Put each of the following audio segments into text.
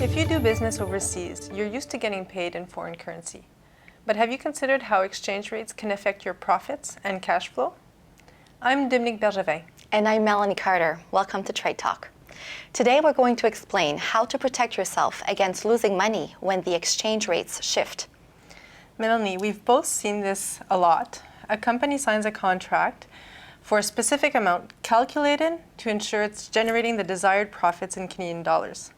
If you do business overseas, you're used to getting paid in foreign currency. But have you considered how exchange rates can affect your profits and cash flow? I'm Dominique Bergevin. And I'm Melanie Carter. Welcome to Trade Talk. Today we're going to explain how to protect yourself against losing money when the exchange rates shift. Melanie, we've both seen this a lot. A company signs a contract for a specific amount calculated to ensure it's generating the desired profits in Canadian dollars.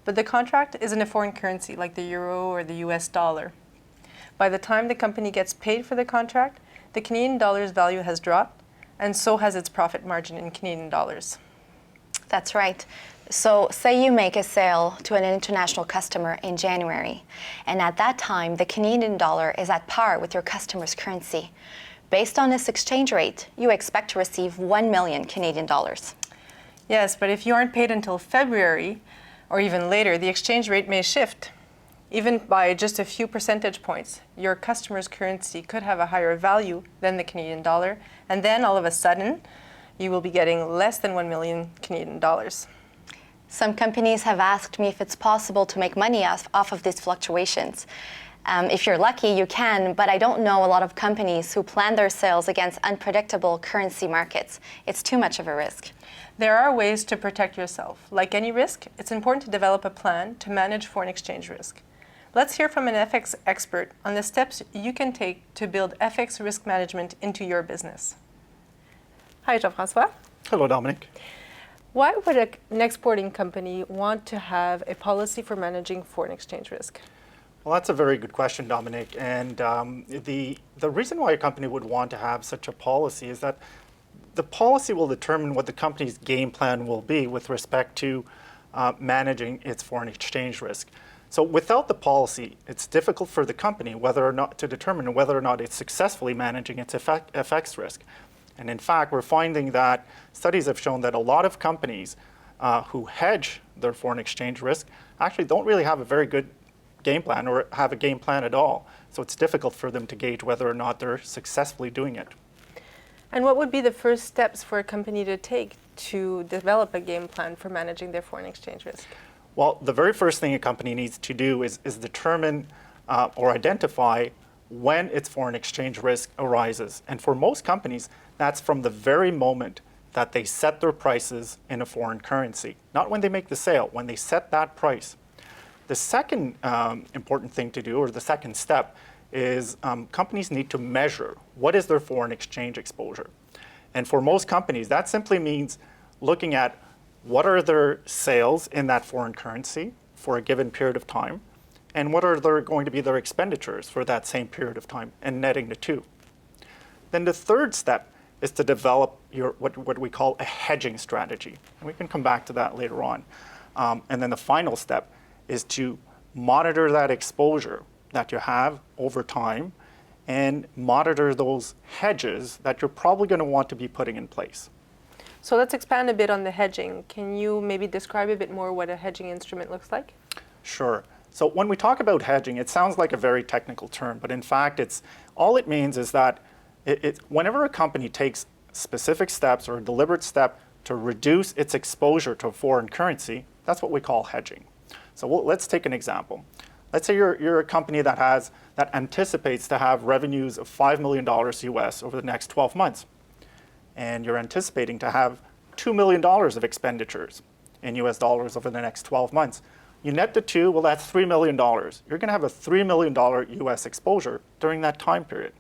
But the contract is in a foreign currency like the euro or the US dollar. By the time the company gets paid for the contract, the Canadian dollar's value has dropped, and so has its profit margin in Canadian dollars. That's right. So say you make a sale to an international customer in January, and at that time the Canadian dollar is at par with your customer's currency. Based on this exchange rate, you expect to receive 1 million Canadian dollars. Yes, but if you aren't paid until February, or even later, the exchange rate may shift. Even by just a few percentage points, your customer's currency could have a higher value than the Canadian dollar, and then all of a sudden, you will be getting less than 1 million Canadian dollars. Some companies have asked me if it's possible to make money off of these fluctuations. If you're lucky, you can, but I don't know a lot of companies who plan their sales against unpredictable currency markets. It's too much of a risk. There are ways to protect yourself. Like any risk, it's important to develop a plan to manage foreign exchange risk. Let's hear from an FX expert on the steps you can take to build FX risk management into your business. Hi, Jean-François. Hello, Dominic. Why would an exporting company want to have a policy for managing foreign exchange risk? Well, that's a very good question, Dominic. And the reason why a company would want to have such a policy is that the policy will determine what the company's game plan will be with respect to managing its foreign exchange risk. So without the policy, it's difficult for the company to determine whether or not it's successfully managing its FX risk. And in fact, we're finding that studies have shown that a lot of companies who hedge their foreign exchange risk actually don't really have a very good game plan or have a game plan at all. So it's difficult for them to gauge whether or not they're successfully doing it. And what would be the first steps for a company to take to develop a game plan for managing their foreign exchange risk? Well, the very first thing a company needs to do is determine or identify when its foreign exchange risk arises. And for most companies, that's from the very moment that they set their prices in a foreign currency. Not when they make the sale, when they set that price. The second important thing to do, or the second step, is companies need to measure what is their foreign exchange exposure. And for most companies, that simply means looking at what are their sales in that foreign currency for a given period of time, and what are going to be their expenditures for that same period of time, and netting the two. Then the third step is to develop what we call a hedging strategy. And we can come back to that later on. And then the final step is to monitor that exposure that you have over time and monitor those hedges that you're probably going to want to be putting in place. So let's expand a bit on the hedging. Can you maybe describe a bit more what a hedging instrument looks like? Sure. So when we talk about hedging, it sounds like a very technical term, but in fact, all it means is that whenever a company takes specific steps or a deliberate step to reduce its exposure to a foreign currency, that's what we call hedging. So let's take an example. Let's say you're a company that anticipates to have revenues of $5 million US over the next 12 months. And you're anticipating to have $2 million of expenditures in US dollars over the next 12 months. You net the two, well, that's $3 million. You're going to have a $3 million US exposure during that time period.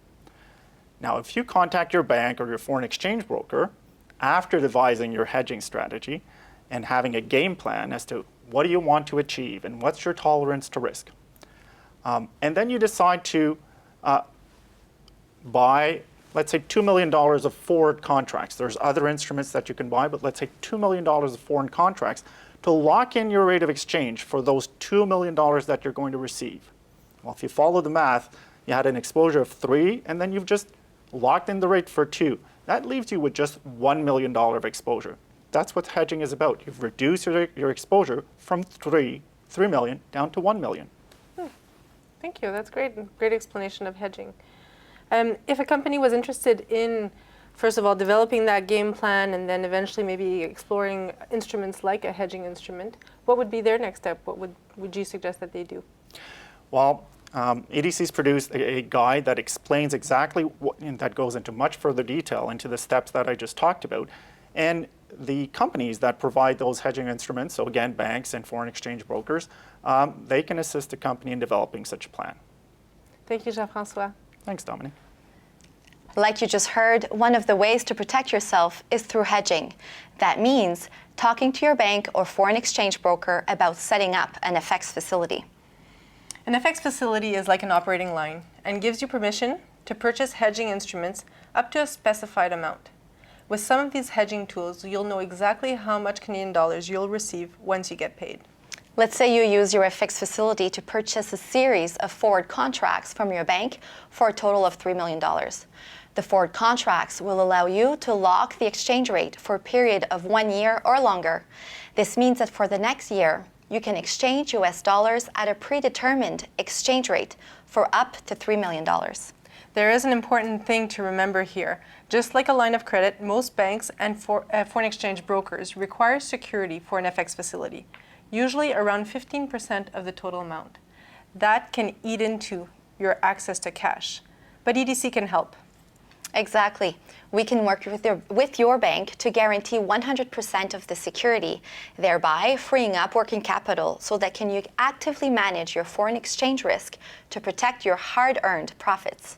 Now, if you contact your bank or your foreign exchange broker after devising your hedging strategy and having a game plan as to what do you want to achieve and what's your tolerance to risk, and then you decide to buy, let's say, $2 million of forward contracts. There's other instruments that you can buy, but let's say $2 million of foreign contracts to lock in your rate of exchange for those $2 million that you're going to receive. Well, if you follow the math, you had an exposure of 3, and then you've just locked in the rate for 2. That leaves you with just $1 million of exposure. That's what hedging is about. You've reduced your exposure from 3 million down to 1 million. Thank you. That's great. Great explanation of hedging. If a company was interested in first of all, developing that game plan and then eventually maybe exploring instruments like a hedging instrument, what would be their next step? What would you suggest that they do? Well, EDC's produced a guide that explains exactly what, and that goes into much further detail into the steps that I just talked about. And the companies that provide those hedging instruments, so again, banks and foreign exchange brokers, they can assist the company in developing such a plan. Thank you, Jean-François. Thanks, Dominique. Like you just heard, one of the ways to protect yourself is through hedging. That means talking to your bank or foreign exchange broker about setting up an FX facility. An FX facility is like an operating line and gives you permission to purchase hedging instruments up to a specified amount. With some of these hedging tools, you'll know exactly how much Canadian dollars you'll receive once you get paid. Let's say you use your FX facility to purchase a series of forward contracts from your bank for a total of $3 million. The forward contracts will allow you to lock the exchange rate for a period of 1 year or longer. This means that for the next year, you can exchange US dollars at a predetermined exchange rate for up to $3 million. There is an important thing to remember here. Just like a line of credit, most banks and foreign exchange brokers require security for an FX facility, usually around 15% of the total amount. That can eat into your access to cash, but EDC can help. Exactly. We can work with your bank to guarantee 100% of the security, thereby freeing up working capital so that you can actively manage your foreign exchange risk to protect your hard-earned profits.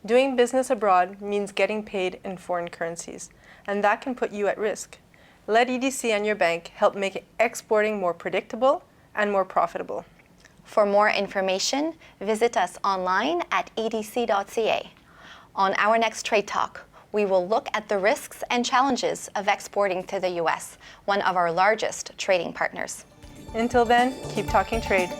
Doing business abroad means getting paid in foreign currencies, and that can put you at risk. Let EDC and your bank help make exporting more predictable and more profitable. For more information, visit us online at edc.ca. On our next Trade Talk, we will look at the risks and challenges of exporting to the US, one of our largest trading partners. Until then, keep talking trade.